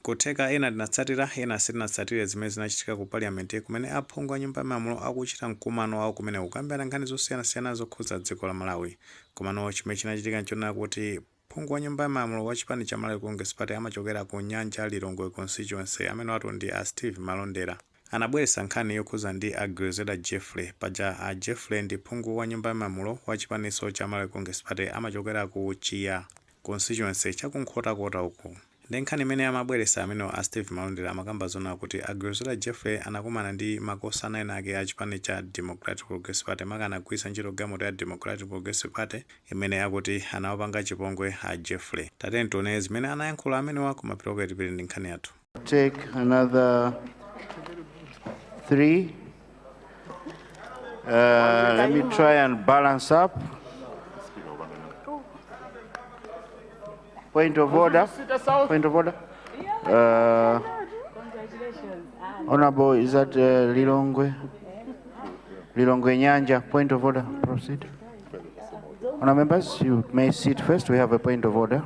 Kuteka ena linatsatira ena silinatsatire zimene zinachitika ku parliament kumene aphungu a nyumba yamalamulo akuchita mkumano wawo kumene kukambirana nkhani zosiyanasiyana zokhudza dziko la Malawi. Kumano chimene chinachitika nchonena kuti phungu wa nyumba yamalamulo wa chipani cha Malawi Congress Party amachokera ku Nyanja Lilongwe constituency amene watu ndi a Steve Malondera anabweretsa nkhani yokhudza ndi a Grezelder Jeffrey. Paja a Jeffrey ndi phungu wa nyumba yamalamulo wa chipaniso cha Malawi Congress Party amachokera ku Chiya constituency chakunkhotakota uku. Ndi nkhani imene amabweretsa amene a Steve Malondera amakamba zona kuti a Grezelder Jeffrey anakumana ndi makosana ena ake a chipani cha Democratic Progressive Party makana kugwiritsa ntchito gamoto ya Democratic Progressive Party imene akuti anawapanga chipongwe a Jeffrey. Tateni tione zimene anayankhula amene wa kumapiro tipili ndi nkhani yathu. Take another 3. Let me try and balance up. Point of order. Point of order. Congratulations. Honorable, is that Lilongwe? Lilongwe Nyanja. Point of order. Proceed. Honorable members, you may sit first. We have a point of order.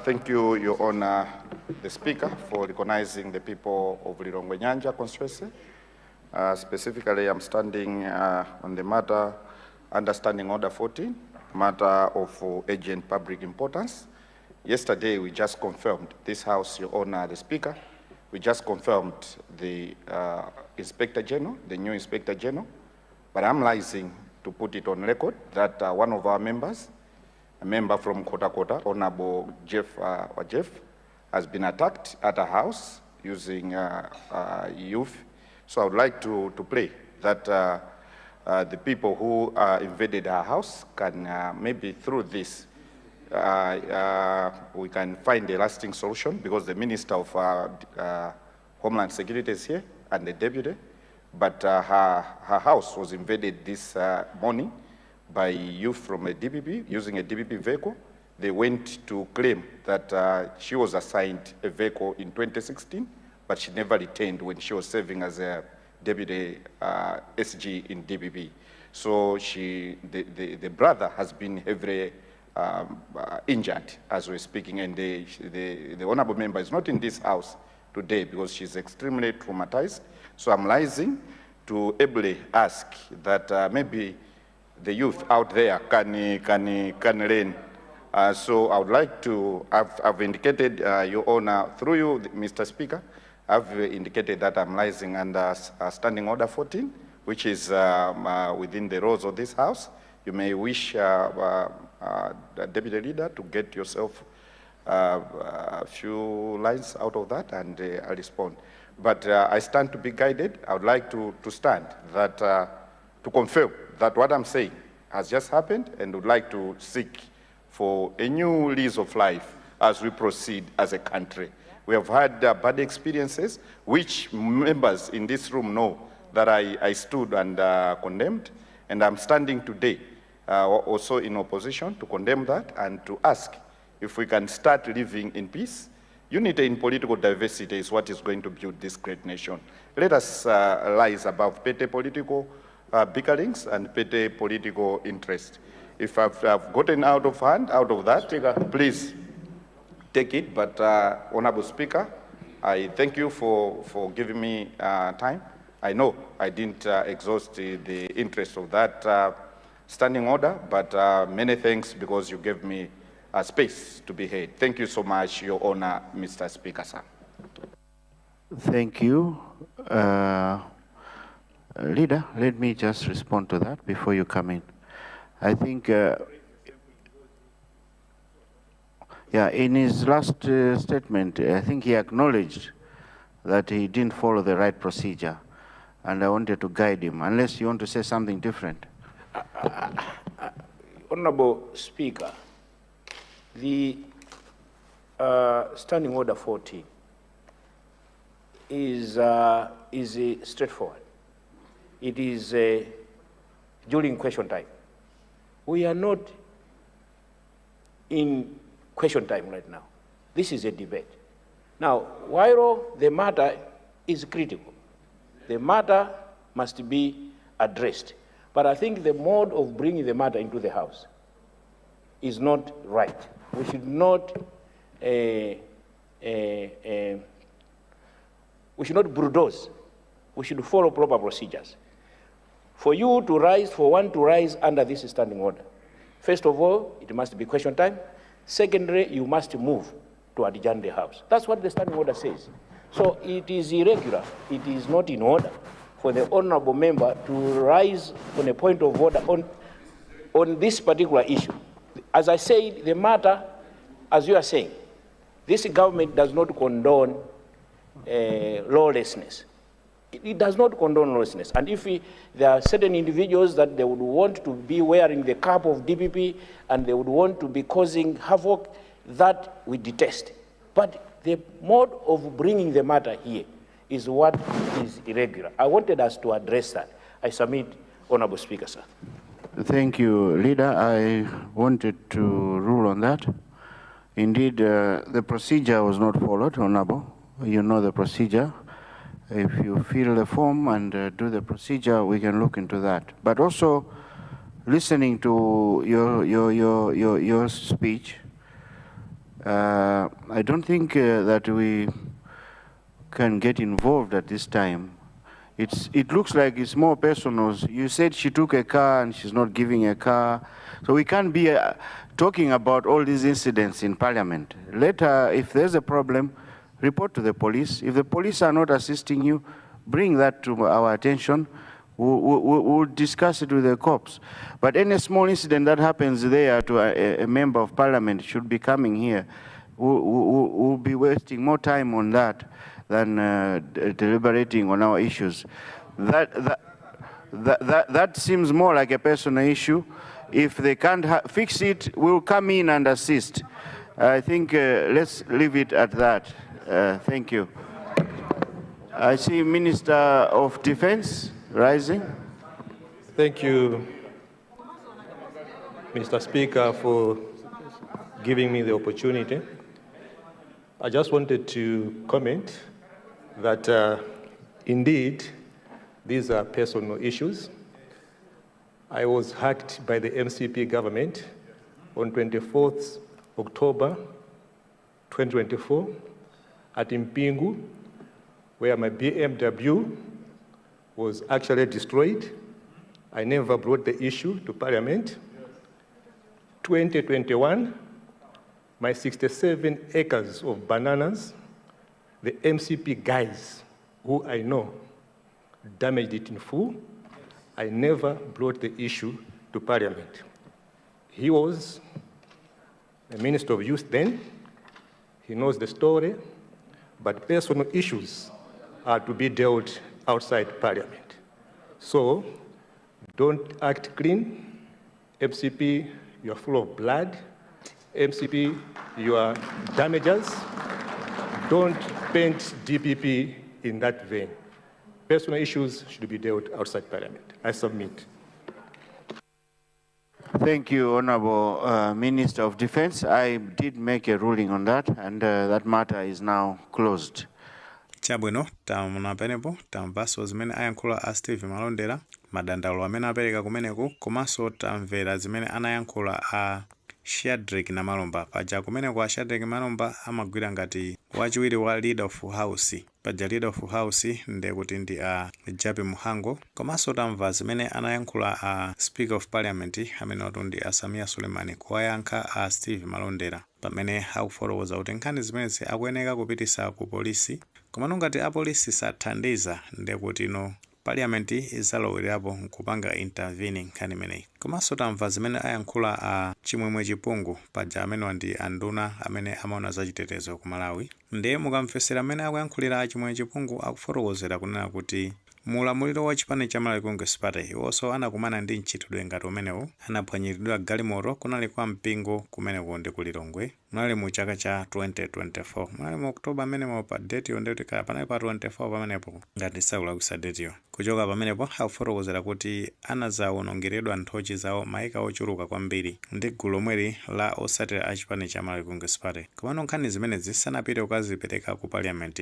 Thank you, Your Honor, the Speaker, for recognizing the people of Lilongwe Nyanja constituency. Specifically, I'm standing on the matter, understanding Order 14, matter of urgent public importance. Yesterday, we just confirmed, this House, Your Honor, the Speaker, we just confirmed the Inspector General, the new Inspector General, but I'm liking to put it on record that one of our members, a member from Kota Kota, Honorable Jeff, has been attacked at a house using youth. So I would like to pray that the people who invaded our house can maybe through this we can find a lasting solution, because the Minister of Homeland Security is here and the Deputy, but her house was invaded this morning by youth from a DPP using a DPP vehicle. They went to claim that she was assigned a vehicle in 2016, but she never returned when she was serving as a deputy SG in DPP. So the brother has been heavily injured as we're speaking, and the honorable member is not in this house today because she's extremely traumatized. So I'm rising to ably ask that maybe the youth out there can learn. So I would like to, I've indicated, Your Honor, through you, Mr. Speaker, I've indicated that I'm rising under Standing Order 14, which is within the rules of this House. You may wish the Deputy Leader to get yourself a few lines out of that, and I'll respond. But I stand to be guided. I would like to stand that, to confirm that what I'm saying has just happened, and would like to seek for a new lease of life as we proceed as a country. We have had bad experiences, which members in this room know that I stood and condemned, and I'm standing today also in opposition to condemn that and to ask if we can start living in peace. Unity in political diversity is what is going to build this great nation. Let us rise above petty political bickerings and petty political interest. If I've gotten out of hand, out of that, please take it. But Honorable Speaker, I thank you for giving me time. I know I didn't exhaust the interest of that standing order, but many thanks because you gave me space to be heard. Thank you so much, Your Honor, Mr. Speaker, sir. Thank you. Leader, let me just respond to that before you come in. I think, yeah, in his last statement, I think he acknowledged that he didn't follow the right procedure, and I wanted to guide him, unless you want to say something different. Honorable Speaker, the Standing Order 14 is straightforward. It is during question time. We are not in question time right now. This is a debate. Now, while the matter is critical, the matter must be addressed. But I think the mode of bringing the matter into the House is not right. We should not we should not bulldoze. We should follow proper procedures. For you to rise, for one to rise under this standing order, first of all, it must be question time. Secondly, you must move to adjourn the House. That's what the standing order says. So it is irregular. It is not in order for the honorable member to rise on a point of order on this particular issue. As I said, the matter, as you are saying, this government does not condone lawlessness. It does not condone lawlessness. And if there are certain individuals that they would want to be wearing the cap of DPP and they would want to be causing havoc, that we detest. But the mode of bringing the matter here is what is irregular. I wanted us to address that. I submit, Honorable Speaker, sir. Thank you, Leader. I wanted to rule on that. Indeed, the procedure was not followed, Honorable. You know the procedure. If you fill the form and do the procedure, we can look into that. But also, listening to your speech, I don't think that we can get involved at this time. It looks like it's more personal. You said she took a car and she's not giving a car. So we can't be talking about all these incidents in Parliament. Later, if there's a problem, report to the police. If the police are not assisting you, bring that to our attention. We'll discuss it with the cops. But any small incident that happens there to a member of Parliament should be coming here. We'll be wasting more time on that than deliberating on our issues. That seems more like a personal issue. If they can't fix it, we'll come in and assist. I think let's leave it at that. Thank you. I see Minister of Defense rising. Thank you, Mr. Speaker, for giving me the opportunity. I just wanted to comment that indeed, these are personal issues. I was hacked by the MCP government on 24th October 2024 at Mpingu, where my BMW was actually destroyed. I never brought the issue to Parliament. 2021, my 67 acres of bananas, the MCP guys who I know damaged it in full. I never brought the issue to Parliament. He was the Minister of Youth then. He knows the story, but personal issues are to be dealt outside Parliament. So don't act clean. MCP, you are full of blood. MCP, you are damagers. Don't paint DPP in that vein. Personal issues should be dealt outside Parliament. I submit. Thank you, Honorable Minister of Defense. I did make a ruling on that, and that matter is now closed. Chabwino, tamuna penepo, tamvaso zimene ayankhula a Steve Malondera, madandaulo amene apereka kumeneko, komanso tamvera zimene anayankhula a Shadreck Namalomba. Paja kumeneko a Shadreck Namalomba amagwira ngati wachiwiri wa leader of house. Paja leader of house nde kuti ndi a Jabi Muhango. Komanso tamva zimene anayankhula a Speaker of Parliament amene otundi a Samia Sulemani Kuyankha a Steve Malondera. Pamene akufotokoza kuti nkhani zimenezi akuyeneka kupitisa ku polisi. Komano ngati apolisi sathandiza nde kuti no Parliament izalowerapo kupanga intervening nkhani imeneyi. Komanso tamva zimene ayankhula a Chimwemwe Chipungu paja amene ndi anduna amene amaona zachitetezo ku Malawi. Ndiye mukamvesera amene akuyankhulira a Chimwemwe Chipungu akufotokozera kunena kuti mulamuliro wa chipani cha Malawi Congress Party iwonso anakumana ndi mchitidwe ngati umenewu, anaphwanyiridwa galimoto kunali kwa mpingo kumeneko ndi kulilongwe. Munali mu chaka cha 2024. Munali mu Oktoba amenepo pa date yo ndikuti kaya panali pa 24 pamenepo ngati sakulakwisa date yo. Kuchoka pamenepo akufotokozera kuti anazawonongeredwa nthochi zawo maika ochuluka kwambiri ndi gulu lomweli la osatira a chipani cha Malawi Congress Party. Komano nkhani zimene zisanapite kukazipereka ku Parliament,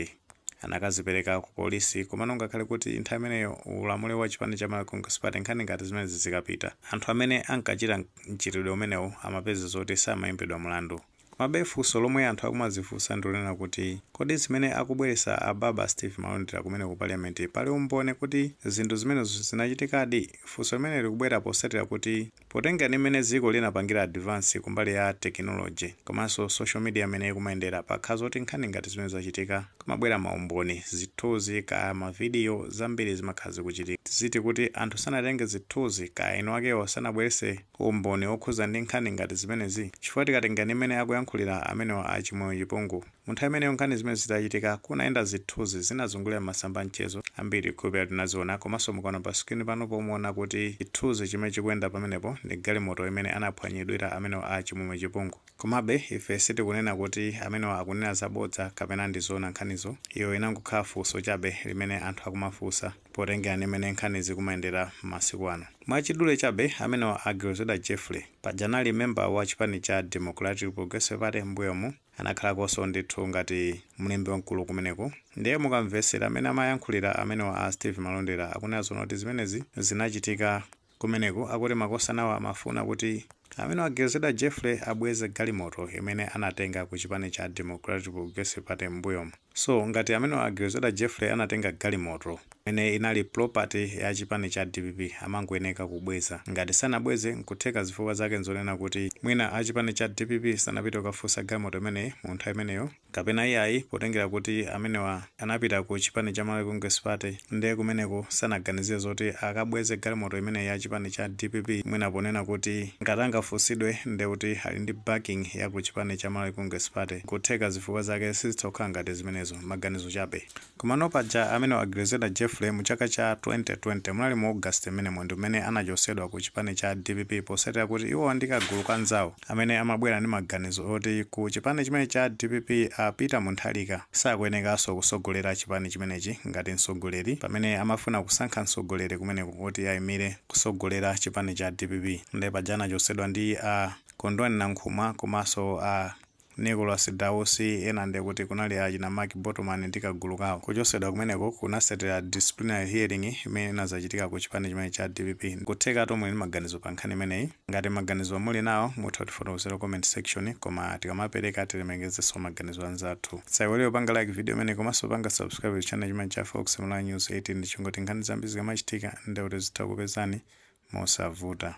anakazipereka ku polisi. Komano ngakhale kuti nthawi imeneyo ulamuliro wa chipani cha Malawi Congress Party nkhani ngati zimene zikapita, anthu amene ankachita mchitidwe umenewu amapeza zoti samayimbidwa mlandu. komabe funso lomwe anthu akumazifunsa ndionena kuti kodi zimene akubweresa ababa Steve Malondera kumene ku parliament pali umbone kuti zinthu zimenezo zinachitikadi. Funso limene likubwera posatira kuti potenga nimene dziko linapangira advance kumbali ya technology komanso social media amene ikumayendera pakhaza kuti nkhani ngati zimene zachitika kumabwera maumboni zithunzi ka mavidiyo zambiri zimakhazi kuchitika. Ziti kuti anthu sanatenge zithunzi ka ino akewo sanabwerese umboni okhuza ndi nkhani ngati zimenezi chifukwa tikatenga nimene akuyankhulira amenewa achimwemwe chipungu munthu amene nkhani zimene zitachitika kunaenda zithunzi zinazungulira masamba mchezo ambiri khupera tinaziona komanso mukaona pa screen pano pomuona kuti chithunzi chimene chikuyenda pamenepo ndi galimoto imene anaphwanyidwira amenewa achimwemwe chipungu. Komabe ife sitikunena kuti amenewa akunena zabodza kapena ndizoona nkhanizo. Iyo inangokhala funso chabe limene anthu akumafunsa potengera nimene nkhani zikumayendera masiku ano. Mwachidule chabe amenewa a Grezelder pajanali member wa chipani cha Democratic Progressive Party mbuyomu anakhalakonso ndithu ngati mlembi wamkulu kumeneko. Ndiye mukamvesera amene amayankhulira amenewa a Steve Malondera akunena zona kuti zimenezi zinachitika kumeneko akuti makosanawa amafuna kuti amene wa Grezelder abweze galimoto imene anatenga ku chipani cha Democratic Progressive Party mbuyomu. So ngati amene wa Grezelder anatenga galimoto imene inali property ya chipani cha DPP amangoyeneka kubweza. Ngati sanabweze nkutheka zifukwa zake nzonena kuti mwina a chipani cha DPP sanapita kukafunsa galimoto imene munthu imeneyo kapena iyayi potengera kuti amenewa anapita ku chipani cha Malawi Congress Party ndiye kumeneko sanaganizire zoti akabweze galimoto imene ya chipani cha DPP mwina ponena kuti ngati fusidwe ndi kuti ali ndi backing ya ku chipani cha Malawi Congress Party kutheka zifukwa zake sizitokhala ngati zimenezo maganizo chabe. Komano paja amene wa Grezelder mu chaka cha 2020 munali mu August menemo ndi mmene anachosedwa ku chipani cha DPP posatira kuti iwo andikagulu kanzawo amene amabwera ndi maganizo oti ku chipani chimene cha DPP apita munthalika sakuyenekanso kusogolera chipani chimenechi ngati msogoleri pamene amafuna kusankha msogoleri kumeneko kuti ayimire kusogolera chipani cha DPP. Ndi paja anachosedwa ndi Kondwani Nankhumwa komanso Nicholas Dausi ena ndi kuti kunali achina Mark Bottoman ndi kagulu kawo. Kuchosedwa kumeneko kunasatira disciplinary hearing imene inazachitika ku chipani chimene cha DPP. Kutheka tomwe ndi maganizo pa nkhani imeneyi. Ngati maganizo muli nawo mutha kutifotokozera comment section koma tikamapereka tilemekezenso maganizo anzathu. Musaiwale kupanga like video imene komanso panga subscribe ku channel chimene cha Fox Online News 18 ndi chingoti nkhani zambiri zikamachitika ndi kuti zitha kupezani mosavuta.